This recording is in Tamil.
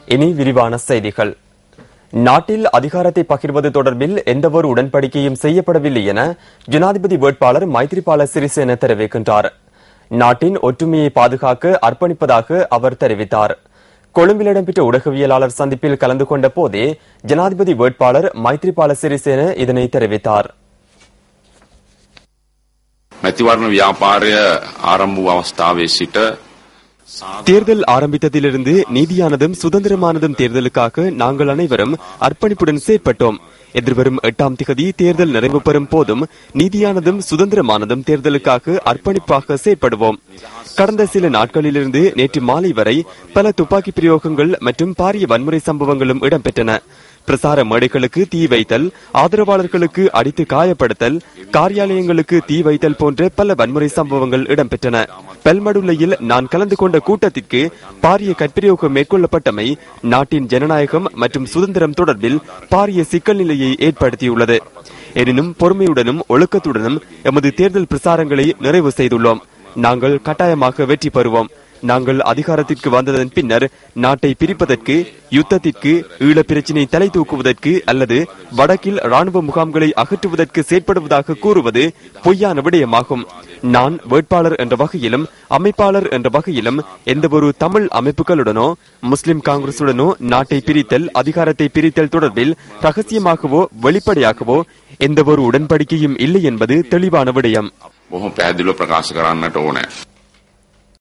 இனி விரிவான செய்திகள். நாட்டில் அதிகாரத்தை பகிர்வது தொடர்பில் எந்தவொரு உடன்படிக்கையும் செய்யப்படவில்லை என ஜனாதிபதி வேட்பாளர் மைத்ரிபால சிறிசேன தெரிவிக்கின்றார். நாட்டின் ஒற்றுமையை பாதுகாக்க அர்ப்பணிப்பதாக அவர் தெரிவித்தார். கொழும்பில் இடம்பெற்ற ஊடகவியலாளர் சந்திப்பில் கலந்து கொண்ட போதே ஜனாதிபதி வேட்பாளர் மைத்ரிபால சிறிசேன இதனை தெரிவித்தார். මැතිවරණ ව්‍යාපාරය ආරම්භ වූ අවස්ථාවේ සිට தேர்தல் ஆரம்பித்ததிலிருந்து நீதியானதும் சுதந்திரமானதும் தேர்தலுக்காக நாங்கள் அனைவரும் அர்ப்பணிப்புடன் செயற்பட்டோம். எதிர்வரும் 8ஆம் திகதி தேர்தல் நிறைவு பெறும் போதும் நீதியானதும் சுதந்திரமானதும் தேர்தலுக்காக அர்ப்பணிப்பாக செயற்படுவோம். கடந்த சில நாட்களிலிருந்து நேற்று மாலை வரை பல துப்பாக்கி பிரயோகங்கள் மற்றும் பாரிய வன்முறை சம்பவங்களும் இடம்பெற்றன. பிரசார மேடைகளுக்கு தீ வைத்தல், ஆதரவாளர்களுக்கு அடித்து காயப்படுத்தல், காரியாலயங்களுக்கு தீ வைத்தல் போன்ற பல வன்முறை சம்பவங்கள் இடம்பெற்றன. பெல்மடுல்லையில் நான் கலந்து கொண்ட கூட்டத்திற்கு பாரிய கற்பிரயோகம் மேற்கொள்ளப்பட்டமை நாட்டின் ஜனநாயகம் மற்றும் சுதந்திரம் தொடர்பில் பாரிய சிக்கல் நிலையை ஏற்படுத்தியுள்ளது. எனினும் பொறுமையுடனும் ஒழுக்கத்துடனும் எமது தேர்தல் பிரசாரங்களை நிறைவு செய்துள்ளோம். நாங்கள் கட்டாயமாக வெற்றி பெறுவோம். நாங்கள் அதிகாரத்திற்கு வந்ததன் பின்னர் நாட்டை பிரிப்பதற்கு, யுத்தத்திற்கு, ஈழப் பிரச்சினை தலை தூக்குவதற்கு அல்லது வடக்கில் ராணுவ முகாம்களை அகற்றுவதற்கு செயற்படுவதாக கூறுவது பொய்யான விடயமாகும். நான் வேட்பாளர் என்ற வகையிலும் அமைப்பாளர் என்ற வகையிலும் எந்தவொரு தமிழ் அமைப்புகளுடனோ முஸ்லிம் காங்கிரசுடனோ நாட்டை பிரித்தல், அதிகாரத்தை பிரித்தல் தொடர்பில் ரகசியமாகவோ வெளிப்படையாகவோ எந்தவொரு உடன்படிக்கையும் இல்லை என்பது தெளிவான விடயம். බොහොම පැහැදිලිව ප්‍රකාශ කරන්නට ඕනේ.